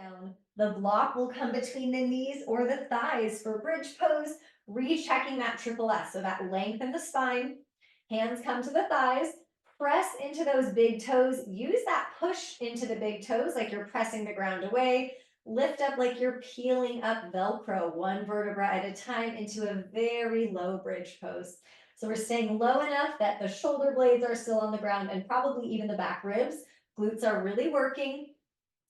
down. The block will come between the knees or the thighs for bridge pose, rechecking that triple S. So that length in the spine, hands come to the thighs, press into those big toes, use that push into the big toes like you're pressing the ground away, lift up like you're peeling up Velcro, one vertebra at a time into a very low bridge pose. So we're staying low enough that the shoulder blades are still on the ground and probably even the back ribs. Glutes are really working.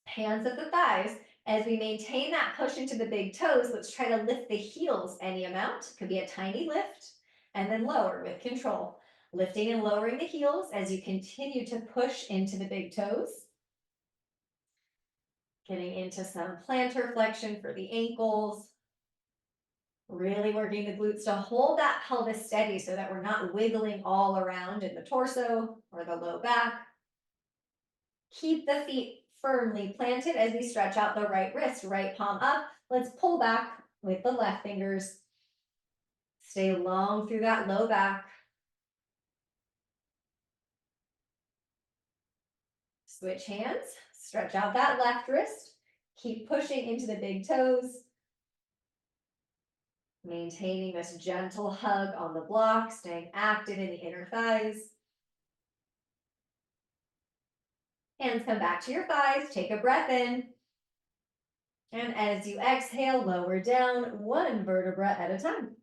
Hands at the thighs. As we maintain that push into the big toes, let's try to lift the heels any amount. Could be a tiny lift, and then lower with control. Lifting and lowering the heels as you continue to push into the big toes. Getting into some plantar flexion for the ankles. Really working the glutes to hold that pelvis steady so that we're not wiggling all around in the torso or the low back. Keep the feet firmly planted as we stretch out the right wrist, right palm up. Let's pull back with the left fingers. Stay long through that low back. Switch hands, stretch out that left wrist. Keep pushing into the big toes. Maintaining this gentle hug on the block, staying active in the inner thighs. Hands come back to your thighs, take a breath in. And as you exhale, lower down one vertebra at a time.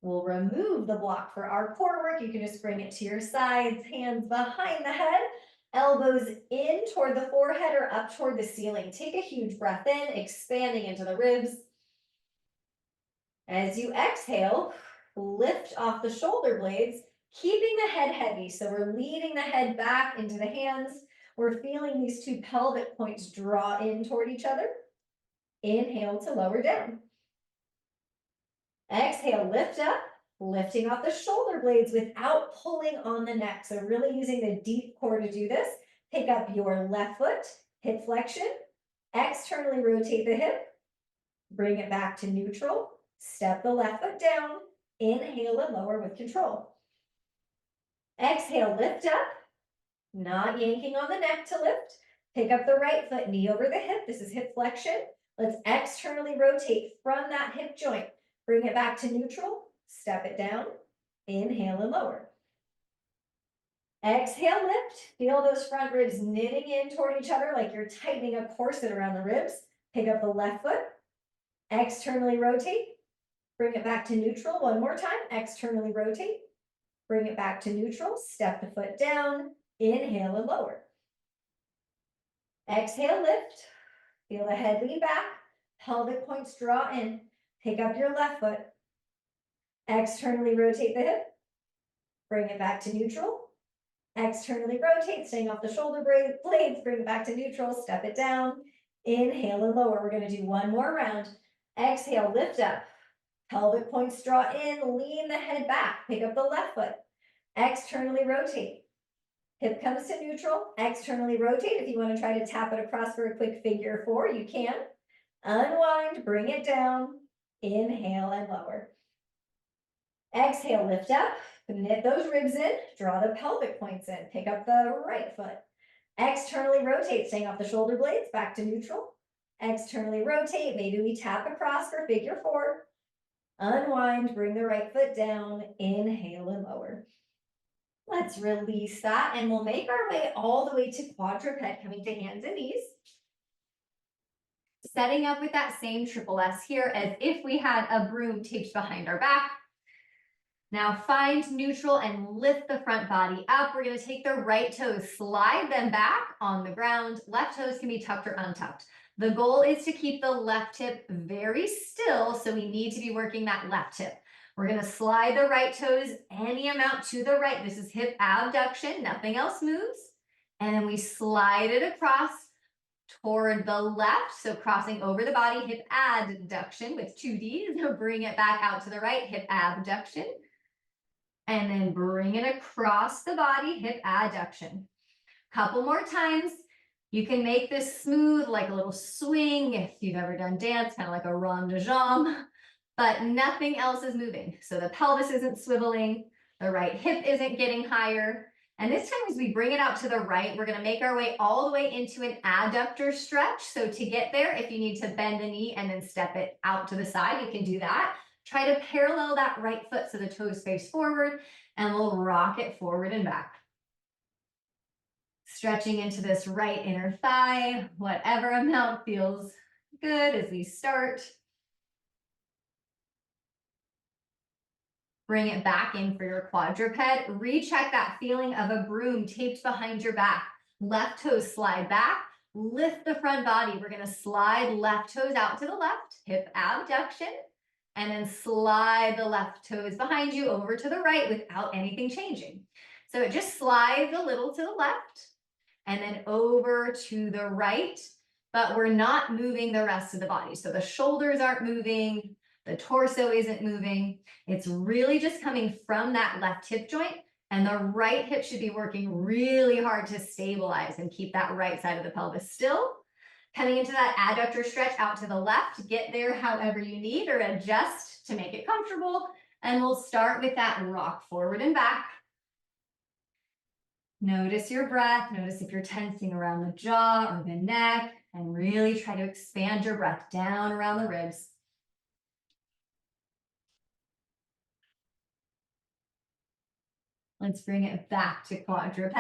We'll remove the block for our core work. You can just bring it to your sides, hands behind the head, elbows in toward the forehead or up toward the ceiling. Take a huge breath in, expanding into the ribs. As you exhale, lift off the shoulder blades, keeping the head heavy. So we're leading the head back into the hands. We're feeling these two pelvic points draw in toward each other. Inhale to lower down. Exhale, lift up, lifting off the shoulder blades without pulling on the neck. So really using the deep core to do this. Pick up your left foot, hip flexion, externally rotate the hip, bring it back to neutral, step the left foot down, inhale and lower with control. Exhale, lift up, not yanking on the neck to lift. Pick up the right foot, knee over the hip. This is hip flexion. Let's externally rotate from that hip joint. Bring it back to neutral, step it down, inhale and lower. Exhale, lift. Feel those front ribs knitting in toward each other like you're tightening a corset around the ribs. Pick up the left foot, externally rotate, bring it back to neutral. One more time, externally rotate, bring it back to neutral, step the foot down, inhale and lower. Exhale, lift. Feel the head lean back, pelvic points draw in. Pick up your left foot, externally rotate the hip, bring it back to neutral, externally rotate, staying off the shoulder blades, bring it back to neutral, step it down, inhale and lower. We're going to do one more round. Exhale, lift up, pelvic points draw in, lean the head back, pick up the left foot, externally rotate. Hip comes to neutral, externally rotate. If you want to try to tap it across for a quick figure four, you can. Unwind, bring it down, inhale and lower. Exhale, lift up, knit those ribs in, draw the pelvic points in, pick up the right foot. Externally rotate, staying off the shoulder blades, back to neutral. Externally rotate, maybe we tap across for figure four. Unwind, bring the right foot down, inhale and lower. Let's release that and we'll make our way all the way to quadruped, coming to hands and knees. Setting up with that same triple S here as if we had a broom taped behind our back. Now find neutral and lift the front body up. We're going to take the right toes, slide them back on the ground. Left toes can be tucked or untucked. The goal is to keep the left hip very still, so we need to be working that left hip. We're going to slide the right toes any amount to the right. This is hip abduction. Nothing else moves. And then we slide it across toward the left. So crossing over the body, hip adduction with 2 Ds. Bring it back out to the right, hip abduction. And then bring it across the body, hip adduction. Couple more times. You can make this smooth, like a little swing if you've ever done dance, kind of like a rond de jambe, but nothing else is moving. So the pelvis isn't swiveling, the right hip isn't getting higher. And this time, as we bring it out to the right, we're going to make our way all the way into an adductor stretch. So to get there, if you need to bend the knee and then step it out to the side, you can do that. Try to parallel that right foot so the toes face forward, and we'll rock it forward and back. Stretching into this right inner thigh, whatever amount feels good as we start. Bring it back in for your quadruped. Recheck that feeling of a broom taped behind your back. Left toes slide back. Lift the front body. We're going to slide left toes out to the left, hip abduction, and then slide the left toes behind you over to the right without anything changing. So it just slides a little to the left and then over to the right, but we're not moving the rest of the body. So the shoulders aren't moving, the torso isn't moving. It's really just coming from that left hip joint, and the right hip should be working really hard to stabilize and keep that right side of the pelvis still. Coming into that adductor stretch out to the left, get there however you need or adjust to make it comfortable. And we'll start with that rock forward and back. Notice your breath. Notice if you're tensing around the jaw or the neck, and really try to expand your breath down around the ribs. Let's bring it back to quadruped,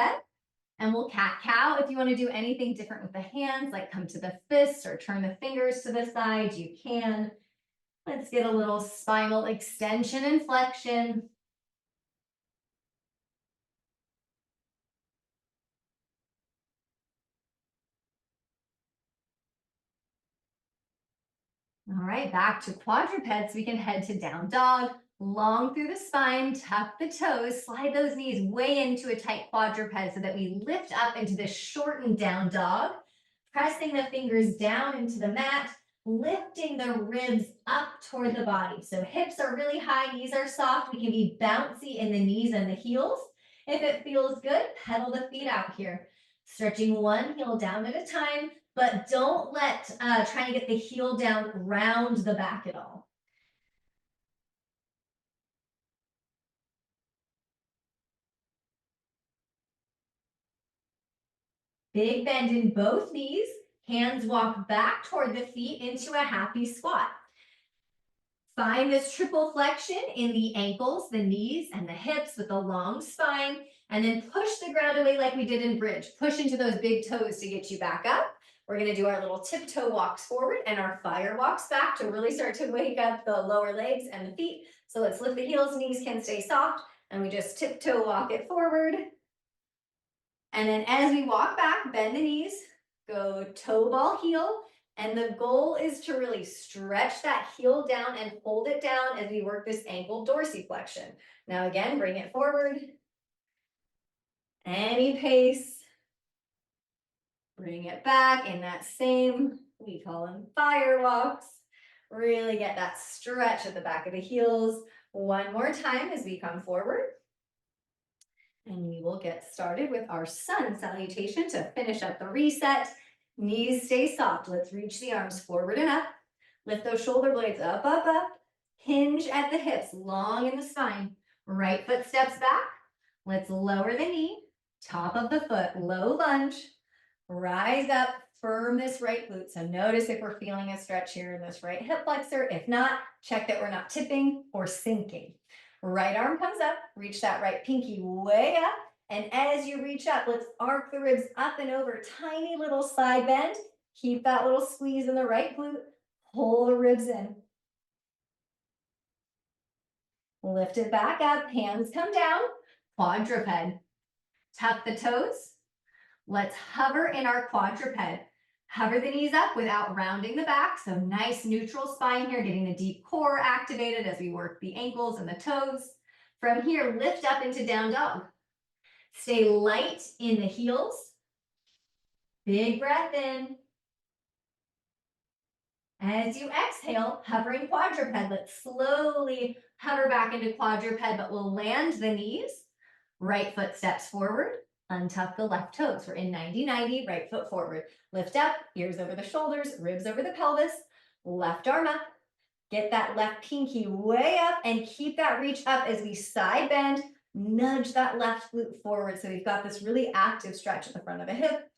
and we'll cat-cow. If you want to do anything different with the hands, like come to the fists or turn the fingers to the side, you can. Let's get a little spinal extension and flexion. All right, back to quadrupeds. We can head to down dog, long through the spine, tuck the toes, slide those knees way into a tight quadruped so that we lift up into this shortened down dog, pressing the fingers down into the mat, lifting the ribs up toward the body. So hips are really high, knees are soft. We can be bouncy in the knees and the heels. If it feels good, pedal the feet out here. Stretching one heel down at a time, but don't let trying to get the heel down round the back at all. Big bend in both knees, hands walk back toward the feet into a happy squat. Find this triple flexion in the ankles, the knees, and the hips with a long spine, and then push the ground away like we did in bridge. Push into those big toes to get you back up. We're going to do our little tiptoe walks forward and our fire walks back to really start to wake up the lower legs and the feet. So let's lift the heels, knees can stay soft, and we just tiptoe walk it forward. And then as we walk back, bend the knees, go toe ball heel, and the goal is to really stretch that heel down and hold it down as we work this ankle dorsiflexion. Now again, bring it forward. Any pace. Bring it back in that same, we call them fire walks. Really get that stretch at the back of the heels. One more time as we come forward. And we will get started with our sun salutation to finish up the reset. Knees stay soft. Let's reach the arms forward and up. Lift those shoulder blades up, up, up. Hinge at the hips, long in the spine. Right foot steps back. Let's lower the knee. Top of the foot, low lunge. Rise up, firm this right glute. So notice if we're feeling a stretch here in this right hip flexor. If not, check that we're not tipping or sinking. Right arm comes up, reach that right pinky way up. And as you reach up, let's arc the ribs up and over, tiny little side bend. Keep that little squeeze in the right glute. Pull the ribs in. Lift it back up, hands come down, quadruped. Tuck the toes. Let's hover in our quadruped. Hover the knees up without rounding the back. So nice neutral spine here, getting the deep core activated as we work the ankles and the toes. From here, lift up into down dog. Stay light in the heels. Big breath in. As you exhale, hovering quadruped. Let's slowly hover back into quadruped, but we'll land the knees. Right foot steps forward. Untuck the left toes. We're in 90-90, right foot forward. Lift up, ears over the shoulders, ribs over the pelvis. Left arm up. Get that left pinky way up and keep that reach up as we side bend, Nudge that left glute forward so we've got this really active stretch at the front of the hip.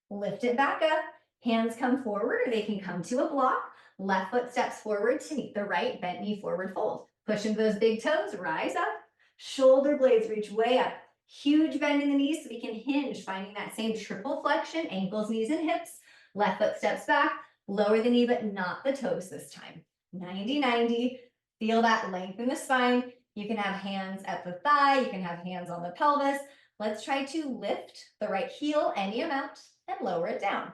Lift it back up. Hands come forward or they can come to a block. Left foot steps forward to meet the right, bent knee forward fold. Push into those big toes, rise up. Shoulder blades reach way up. Huge bend in the knees so we can hinge, finding that same triple flexion, ankles, knees, and hips. Left foot steps back. Lower the knee, but not the toes this time. 90-90. Feel that length in the spine. You can have hands at the thigh. You can have hands on the pelvis. Let's try to lift the right heel any amount and lower it down.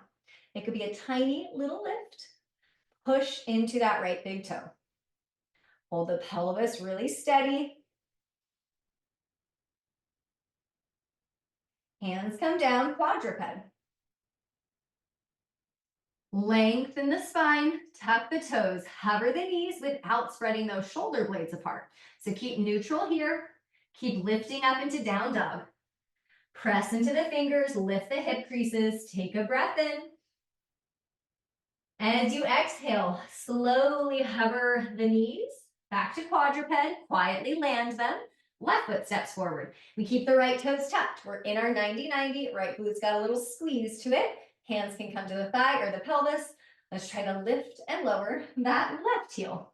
It could be a tiny little lift. Push into that right big toe. Hold the pelvis really steady. Hands come down, quadruped. Lengthen the spine, tuck the toes, hover the knees without spreading those shoulder blades apart. So keep neutral here. Keep lifting up into down dog. Press into the fingers, lift the hip creases, take a breath in. As you exhale, slowly hover the knees back to quadruped, quietly land them. Left foot steps forward. We keep the right toes tucked. We're in our 90-90. Right glute's got a little squeeze to it. Hands can come to the thigh or the pelvis. Let's try to lift and lower that left heel.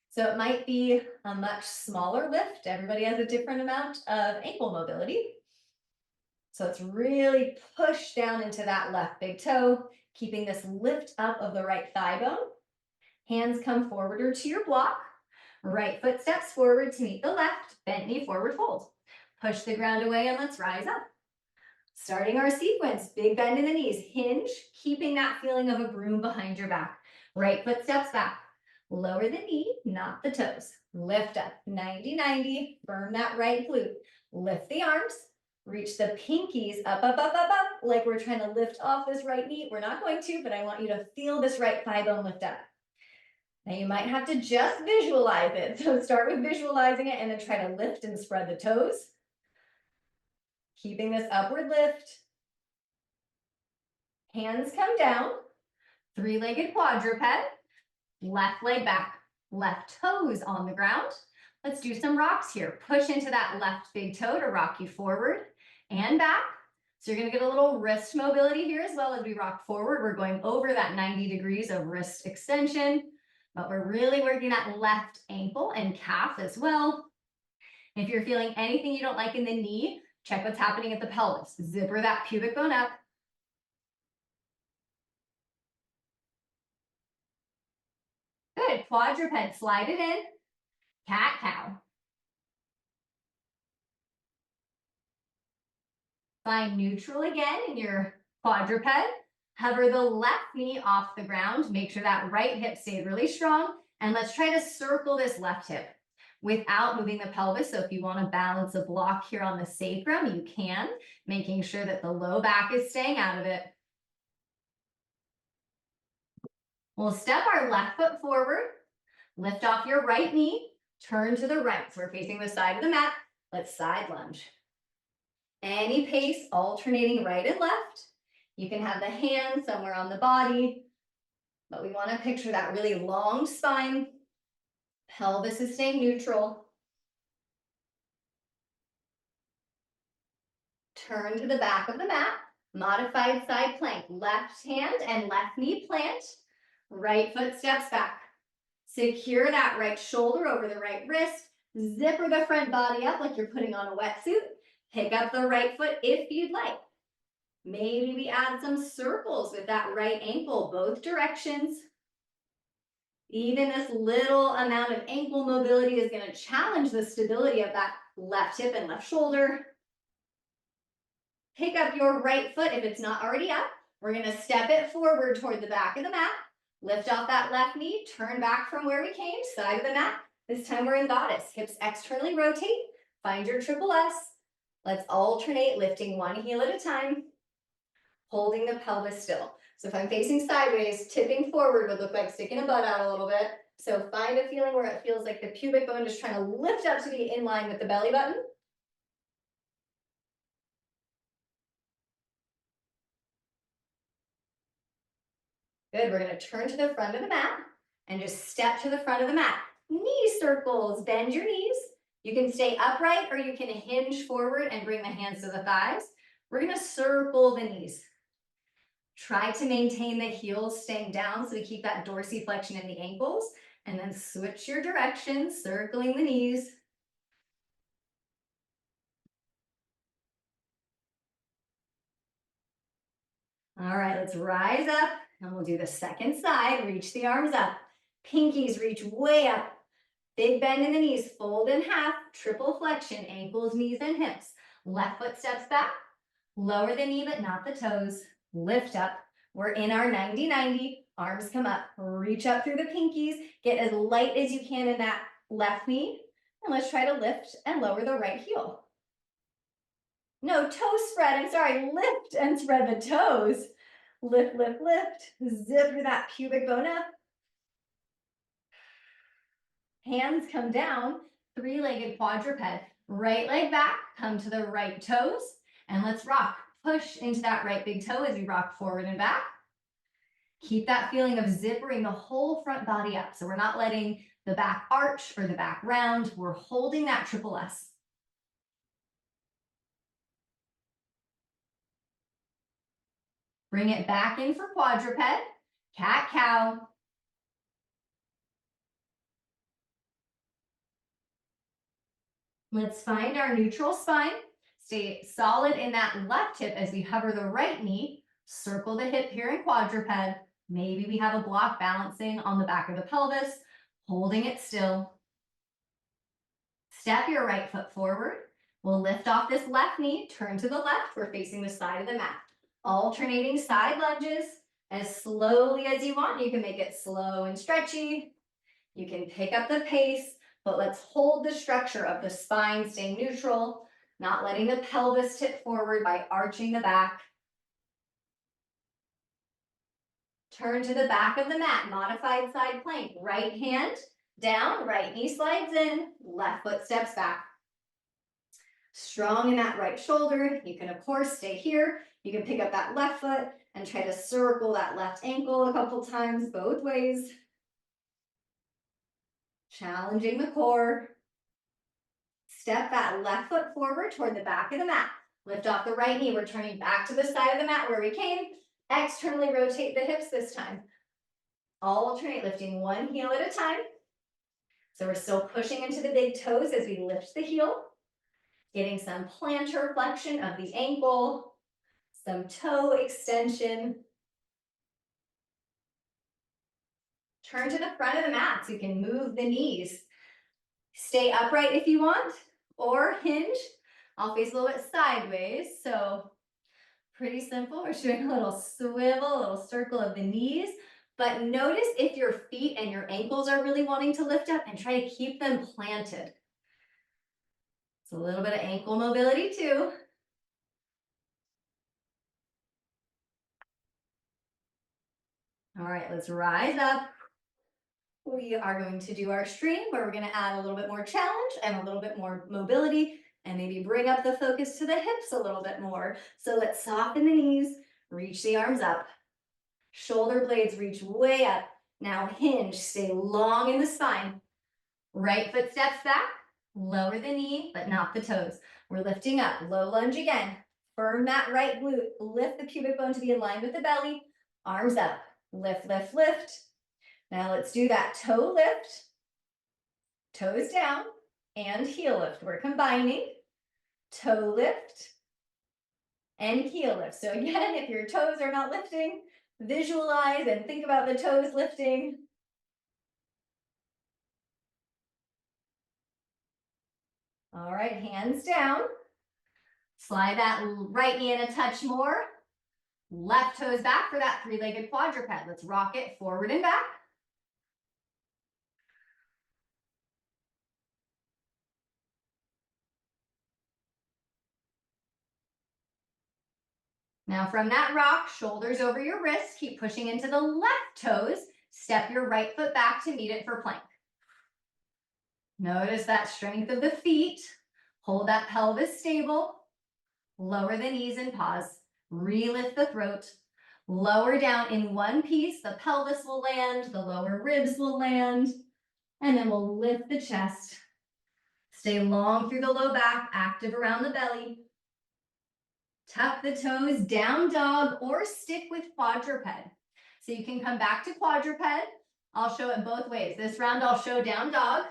So it might be a much smaller lift. Everybody has a different amount of ankle mobility. So let's really push down into that left big toe, keeping this lift up of the right thigh bone. Hands come forward or to your block. Right foot steps forward to meet the left, bent knee forward fold. Push the ground away and let's rise up. Starting our sequence, big bend in the knees, hinge, keeping that feeling of a broom behind your back. Right foot steps back. Lower the knee, not the toes. Lift up, 90-90, firm that right glute. Lift the arms, reach the pinkies up, up, up, up, up, like we're trying to lift off this right knee. We're not going to, but I want you to feel this right thigh bone lift up. Now you might have to just visualize it. So start with visualizing it and then try to lift and spread the toes. Keeping this upward lift. Hands come down. Three-legged quadruped. Left leg back. Left toes on the ground. Let's do some rocks here. Push into that left big toe to rock you forward and back. So you're going to get a little wrist mobility here as well as we rock forward. We're going over that 90 degrees of wrist extension, but we're really working that left ankle and calf as well. If you're feeling anything you don't like in the knee, check what's happening at the pelvis. Zipper that pubic bone up. Good. Quadruped, slide it in. Cat-cow. Find neutral again in your quadruped. Hover the left knee off the ground. Make sure that right hip stayed really strong. And let's try to circle this left hip without moving the pelvis. So if you want to balance a block here on the sacrum, you can, making sure that the low back is staying out of it. We'll step our left foot forward, lift off your right knee, turn to the right. So we're facing the side of the mat. Let's side lunge. Any pace, alternating right and left. You can have the hand somewhere on the body, but we want to picture that really long spine. Pelvis is staying neutral. Turn to the back of the mat. Modified side plank. Left hand and left knee plant. Right foot steps back. Secure that right shoulder over the right wrist. Zipper the front body up like you're putting on a wetsuit. Pick up the right foot if you'd like. Maybe we add some circles with that right ankle, both directions. Even this little amount of ankle mobility is going to challenge the stability of that left hip and left shoulder. Pick up your right foot if it's not already up. We're going to step it forward toward the back of the mat. Lift off that left knee, turn back from where we came, side of the mat. This time we're in goddess. Hips externally rotate. Find your triple S. Let's alternate, lifting one heel at a time, holding the pelvis still. So if I'm facing sideways, tipping forward would look like sticking a butt out a little bit. So find a feeling where it feels like the pubic bone is trying to lift up to be in line with the belly button. Good, we're going to turn to the front of the mat and just step to the front of the mat. Knee circles, bend your knees. You can stay upright or you can hinge forward and bring the hands to the thighs. We're gonna circle the knees. Try to maintain the heels staying down so we keep that dorsiflexion in the ankles, and then switch your direction, circling the knees. All right, let's rise up and we'll do the second side. Reach the arms up. Pinkies reach way up. Big bend in the knees, fold in half, triple flexion, ankles, knees, and hips. Left foot steps back, lower the knee but not the toes. Lift up. We're in our 90-90. Arms come up, reach up through the pinkies, get as light as you can in that left knee, and let's try to lift and lower the right heel. No, toe spread, I'm sorry, lift and spread the toes. Lift, lift, lift, zip through that pubic bone up. Hands come down, three-legged quadruped. Right leg back, come to the right toes, and let's rock. Push into that right big toe as you rock forward and back. Keep that feeling of zippering the whole front body up. So we're not letting the back arch or the back round. We're holding that triple S. Bring it back in for quadruped, cat-cow. Let's find our neutral spine. Stay solid in that left hip as we hover the right knee. Circle the hip here in quadruped. Maybe we have a block balancing on the back of the pelvis, holding it still. Step your right foot forward. We'll lift off this left knee, turn to the left. We're facing the side of the mat. Alternating side lunges as slowly as you want. You can make it slow and stretchy. You can pick up the pace, but let's hold the structure of the spine, staying neutral, not letting the pelvis tip forward by arching the back. Turn to the back of the mat, modified side plank. Right hand down, right knee slides in, left foot steps back. Strong in that right shoulder. You can, of course, stay here. You can pick up that left foot and try to circle that left ankle a couple times, both ways. Challenging the core. Step that left foot forward toward the back of the mat. Lift off the right knee. We're turning back to the side of the mat where we came. Externally rotate the hips this time. Alternate, lifting one heel at a time. So we're still pushing into the big toes as we lift the heel. Getting some plantar flexion of the ankle. Some toe extension. Turn to the front of the mat so you can move the knees. Stay upright if you want, or hinge. I'll face a little bit sideways, so pretty simple. We're doing a little swivel, a little circle of the knees, but notice if your feet and your ankles are really wanting to lift up and try to keep them planted. It's a little bit of ankle mobility too. All right, let's rise up. We are going to do our stream where we're going to add a little bit more challenge and a little bit more mobility and maybe bring up the focus to the hips a little bit more. So let's soften the knees, reach the arms up. Shoulder blades reach way up. Now hinge, stay long in the spine. Right foot steps back, lower the knee, but not the toes. We're lifting up, low lunge again. Firm that right glute, lift the pubic bone to be in line with the belly. Arms up, lift, lift, lift. Now let's do that toe lift, toes down, and heel lift. We're combining toe lift and heel lift. So again, if your toes are not lifting, visualize and think about the toes lifting. All right, hands down. Slide that right knee in a touch more. Left toes back for that three-legged quadruped. Let's rock it forward and back. Now from that rock, shoulders over your wrists, keep pushing into the left toes. Step your right foot back to meet it for plank. Notice that strength of the feet. Hold that pelvis stable. Lower the knees and pause. Relift the throat. Lower down in one piece. The pelvis will land. The lower ribs will land. And then we'll lift the chest. Stay long through the low back, active around the belly. Tuck the toes, down dog, or stick with quadruped. So you can come back to quadruped. I'll show it both ways. This round I'll show down dog.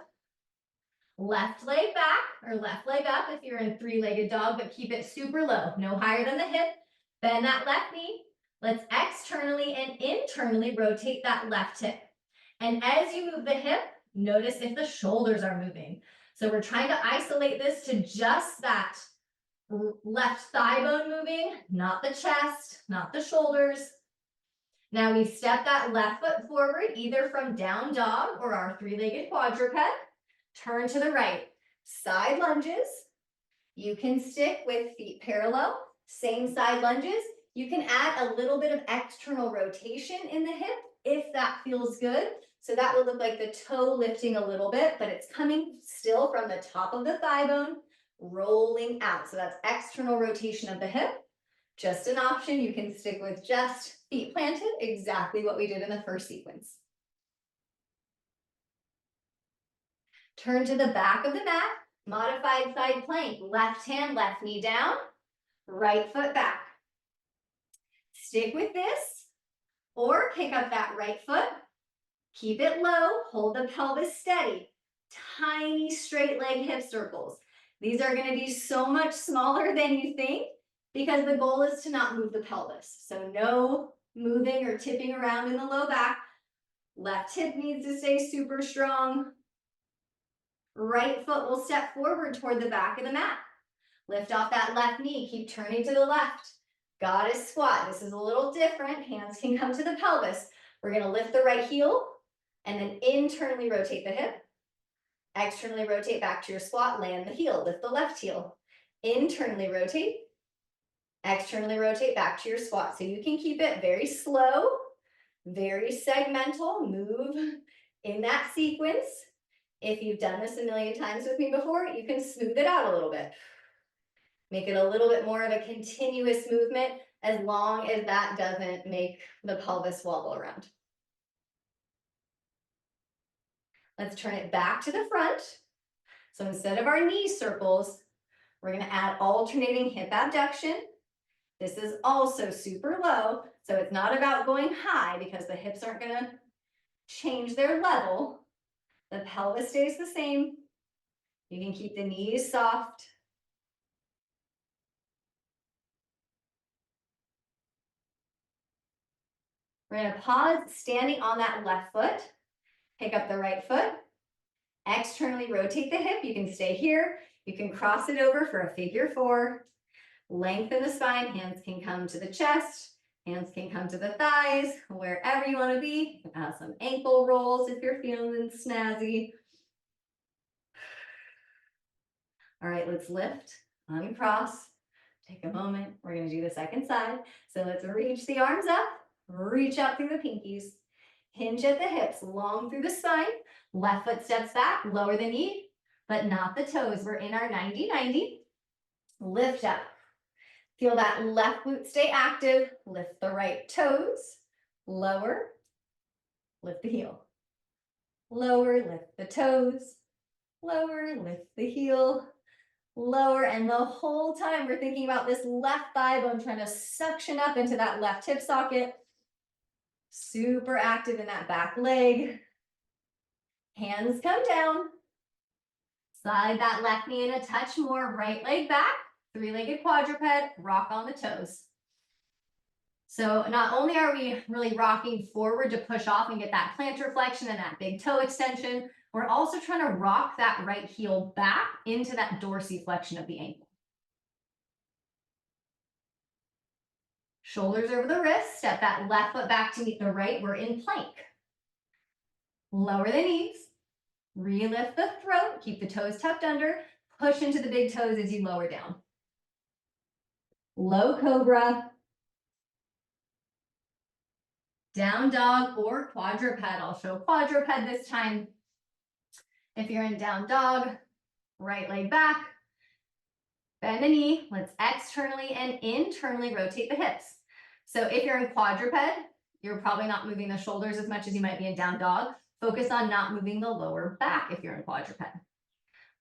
Left leg back or left leg up if you're in three-legged dog, but keep it super low, no higher than the hip. Bend that left knee. Let's externally and internally rotate that left hip. And as you move the hip, notice if the shoulders are moving. So we're trying to isolate this to just that left thigh bone moving, not the chest, not the shoulders. Now we step that left foot forward, either from down dog or our three-legged quadruped. Turn to the right, side lunges. You can stick with feet parallel, same side lunges. You can add a little bit of external rotation in the hip if that feels good. So that will look like the toe lifting a little bit, but it's coming still from the top of the thigh bone, rolling out. So that's external rotation of the hip. Just an option. You can stick with just feet planted, exactly what we did in the first sequence. Turn to the back of the mat, modified side plank, left hand, left knee down, right foot back. Stick with this, or pick up that right foot, keep it low, hold the pelvis steady. Tiny straight leg hip circles. These are going to be so much smaller than you think because the goal is to not move the pelvis. So no moving or tipping around in the low back. Left hip needs to stay super strong. Right foot will step forward toward the back of the mat. Lift off that left knee, keep turning to the left. Goddess squat, this is a little different. Hands can come to the pelvis. We're gonna lift the right heel and then internally rotate the hip. Externally rotate back to your squat, land the heel, lift the left heel. Internally rotate, externally rotate back to your squat. So you can keep it very slow, very segmental, move in that sequence. If you've done this a million times with me before, you can smooth it out a little bit. Make it a little bit more of a continuous movement as long as that doesn't make the pelvis wobble around. Let's turn it back to the front. So instead of our knee circles, we're going to add alternating hip abduction. This is also super low, so it's not about going high because the hips aren't going to change their level. The pelvis stays the same. You can keep the knees soft. We're going to pause standing on that left foot. Pick up the right foot. Externally rotate the hip. You can stay here. You can cross it over for a figure four. Lengthen the spine. Hands can come to the chest. Hands can come to the thighs, wherever you want to be. You can add some ankle rolls if you're feeling snazzy. All right, let's lift, uncross, take a moment. We're going to do the second side. So let's reach the arms up, reach out through the pinkies, hinge at the hips, long through the spine. Left foot steps back, lower the knee, but not the toes. We're in our 90-90. Lift up. Feel that left glute stay active. Lift the right toes, lower, lift the heel. Lower, lift the toes, lower, lift the heel. Lower, and the whole time we're thinking about this left thigh bone trying to suction up into that left hip socket. Super active in that back leg. Hands come down. Slide that left knee in a touch more, right leg back, three-legged quadruped, rock on the toes. So not only are we really rocking forward to push off and get that plantar flexion and that big toe extension, we're also trying to rock that right heel back into that dorsiflexion of the ankle. Shoulders over the wrist, step that left foot back to meet the right. We're in plank. Lower the knees, relift the throat, keep the toes tucked under, push into the big toes as you lower down. Low cobra, down dog or quadruped. I'll show quadruped this time. If you're in down dog, right leg back, bend the knee. Let's externally and internally rotate the hips. So if you're in quadruped, you're probably not moving the shoulders as much as you might be in down dog. Focus on not moving the lower back if you're in quadruped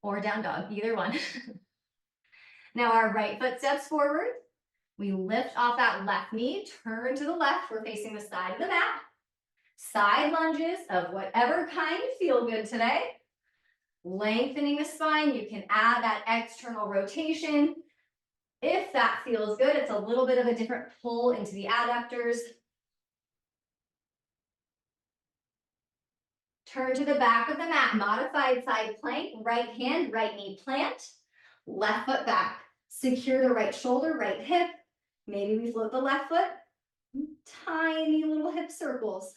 or down dog, either one. Now our right foot steps forward. We lift off that left knee, turn to the left. We're facing the side of the mat. Side lunges of whatever kind feel good today. Lengthening the spine. You can add that external rotation. If that feels good, it's a little bit of a different pull into the adductors. Turn to the back of the mat, modified side plank, right hand, right knee plant, left foot back. Secure the right shoulder, right hip. Maybe we float the left foot. Tiny little hip circles.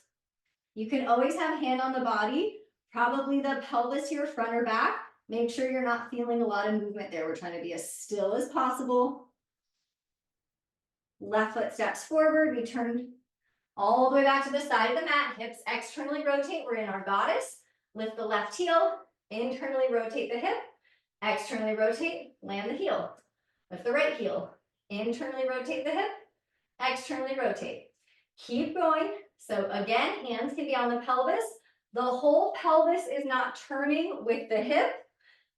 You can always have a hand on the body, probably the pelvis here, front or back. Make sure you're not feeling a lot of movement there. We're trying to be as still as possible. Left foot steps forward. We turn all the way back to the side of the mat. Hips externally rotate. We're in our goddess. Lift the left heel. Internally rotate the hip. Externally rotate. Land the heel. Lift the right heel. Internally rotate the hip. Externally rotate. Keep going. So again, hands can be on the pelvis. The whole pelvis is not turning with the hip.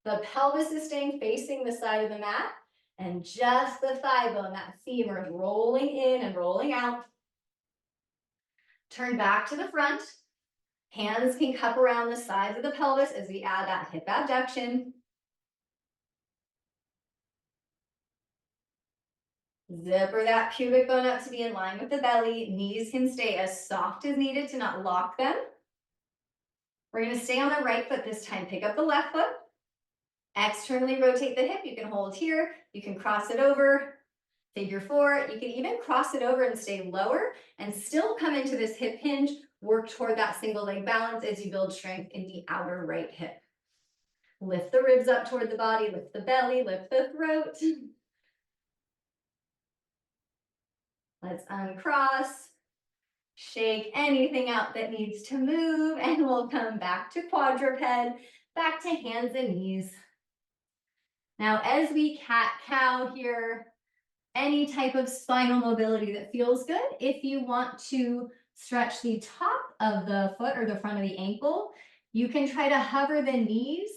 The pelvis is staying facing the side of the mat. And just the thigh bone, that femur, is rolling in and rolling out. Turn back to the front. Hands can cup around the sides of the pelvis as we add that hip abduction. Zipper that pubic bone up to be in line with the belly. Knees can stay as soft as needed to not lock them. We're going to stay on the right foot this time. Pick up the left foot. Externally rotate the hip. You can hold here. You can cross it over. Figure four. You can even cross it over and stay lower and still come into this hip hinge. Work toward that single leg balance as you build strength in the outer right hip. Lift the ribs up toward the body. Lift the belly. Lift the throat. Let's uncross. Shake anything out that needs to move, and we'll come back to quadruped, back to hands and knees. Now, as we cat-cow here, any type of spinal mobility that feels good. If you want to stretch the top of the foot or the front of the ankle, you can try to hover the knees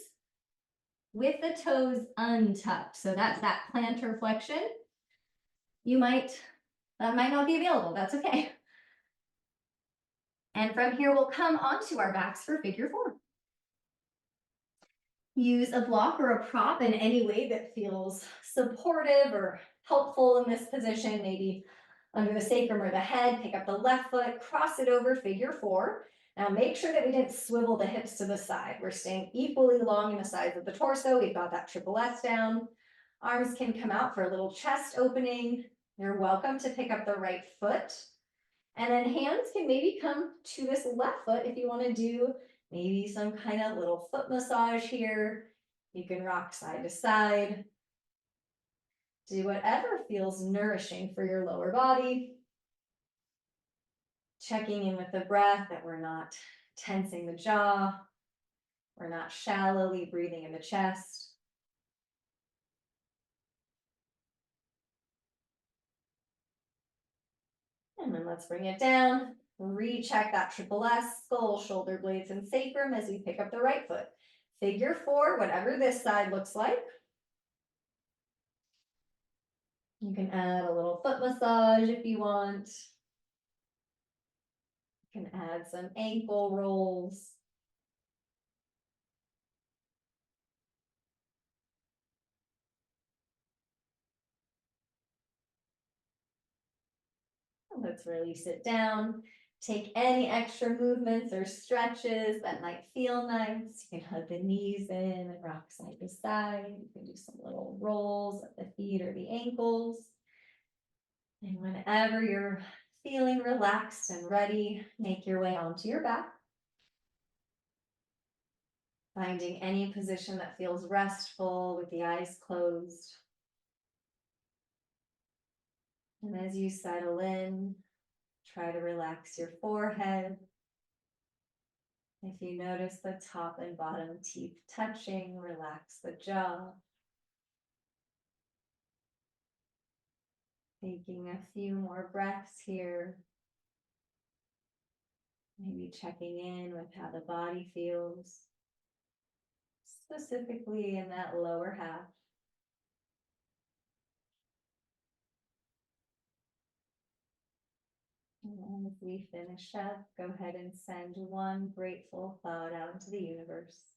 with the toes untucked. So that's that plantar flexion. That might not be available. That's okay. And from here, we'll come onto our backs for figure four. Use a block or a prop in any way that feels supportive or helpful in this position, maybe under the sacrum or the head. Pick up the left foot, cross it over, figure four. Now make sure that we didn't swivel the hips to the side. We're staying equally long in the sides of the torso. We've got that triple S down. Arms can come out for a little chest opening. You're welcome to pick up the right foot. And then hands can maybe come to this left foot if you want to do maybe some kind of little foot massage here. You can rock side to side. Do whatever feels nourishing for your lower body. Checking in with the breath, that we're not tensing the jaw. We're not shallowly breathing in the chest. And then let's bring it down. Recheck that triple S, skull, shoulder blades, and sacrum as we pick up the right foot. Figure four, whatever this side looks like. You can add a little foot massage if you want. You can add some ankle rolls. Let's release it down. Take any extra movements or stretches that might feel nice. You can hug the knees in and rock side to side. You can do some little rolls at the feet or the ankles. And whenever you're feeling relaxed and ready, make your way onto your back. Finding any position that feels restful with the eyes closed. And as you settle in, try to relax your forehead. If you notice the top and bottom teeth touching, relax the jaw. Taking a few more breaths here. Maybe checking in with how the body feels, specifically in that lower half. And if we finish up, go ahead and send one grateful thought out into the universe.